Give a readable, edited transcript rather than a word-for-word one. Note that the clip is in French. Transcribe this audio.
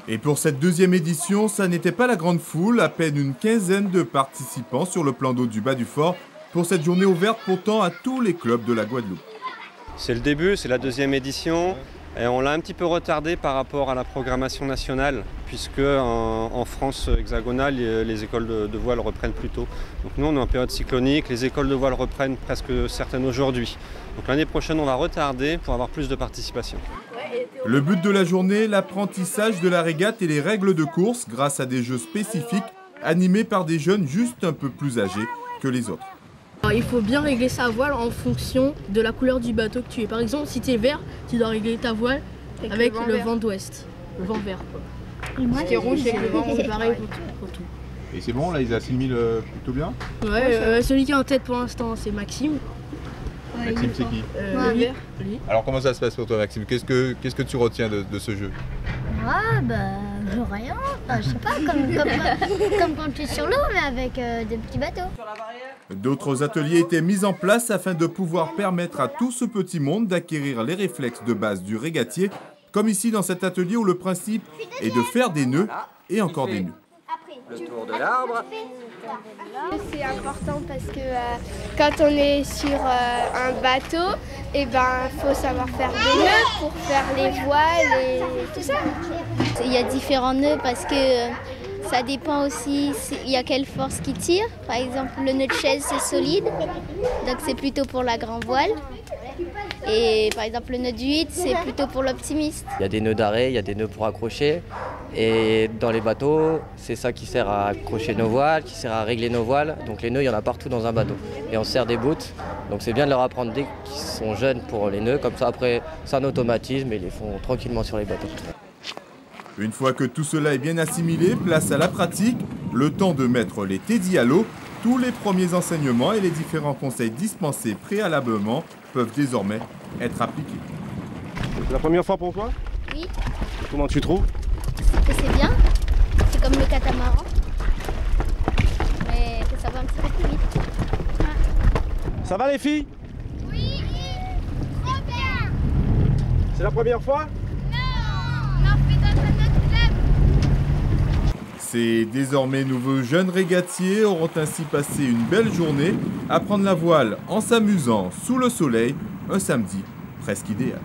Et pour cette deuxième édition, ça n'était pas la grande foule, à peine une quinzaine de participants sur le plan d'eau du Bas du Fort pour cette journée ouverte pourtant à tous les clubs de la Guadeloupe. C'est le début, c'est la deuxième édition. Et on l'a un petit peu retardé par rapport à la programmation nationale, puisque en France hexagonale, les écoles de voile reprennent plus tôt. Donc nous, on est en période cyclonique, les écoles de voile reprennent presque certaines aujourd'hui. Donc l'année prochaine, on va retarder pour avoir plus de participation. Le but de la journée, l'apprentissage de la régate et les règles de course grâce à des jeux spécifiques animés par des jeunes juste un peu plus âgés que les autres. Alors, il faut bien régler sa voile en fonction de la couleur du bateau que tu es. Par exemple, si tu es vert, tu dois régler ta voile avec le vent d'ouest, le vent vert. Ce qui est rouge, c'est le vent rouge. C'est pareil pour tout. Et c'est bon, là, ils assimilent plutôt bien? Ouais, celui qui est en tête pour l'instant, c'est Maxime. Maxime, c'est qui? Le vert, lui. Alors, comment ça se passe pour toi, Maxime? Qu'est-ce que tu retiens de ce jeu? Ah, rien. Je sais pas, comme quand tu es sur l'eau, mais avec des petits bateaux. D'autres ateliers étaient mis en place afin de pouvoir permettre à tout ce petit monde d'acquérir les réflexes de base du régatier, comme ici dans cet atelier où le principe est de faire des nœuds et encore des nœuds. Le tour de l'arbre. C'est important parce que quand on est sur un bateau, faut savoir faire des nœuds pour faire les voiles et tout ça. Il y a différents nœuds parce que ça dépend aussi, il y a quelle force qui tire. Par exemple, le nœud de chaise, c'est solide, donc c'est plutôt pour la grand voile. Et par exemple, le nœud du 8, c'est plutôt pour l'optimiste. Il y a des nœuds d'arrêt, il y a des nœuds pour accrocher. Et dans les bateaux, c'est ça qui sert à accrocher nos voiles, qui sert à régler nos voiles. Donc les nœuds, il y en a partout dans un bateau. Et on sert des bouts. Donc c'est bien de leur apprendre dès qu'ils sont jeunes pour les nœuds. Comme ça, après, c'est un automatisme et ils les font tranquillement sur les bateaux. Une fois que tout cela est bien assimilé, place à la pratique, le temps de mettre les tédis à l'eau. Tous les premiers enseignements et les différents conseils dispensés préalablement peuvent désormais être appliqués. C'est la première fois pour toi? Oui. Comment tu trouves? Que c'est bien, c'est comme le catamaran, mais que ça va un petit peu plus vite. Ça va les filles? Oui, trop bien. C'est la première fois? Non, on en fait dans un autre club. Ces désormais nouveaux jeunes régatiers auront ainsi passé une belle journée à prendre la voile en s'amusant sous le soleil, un samedi presque idéal.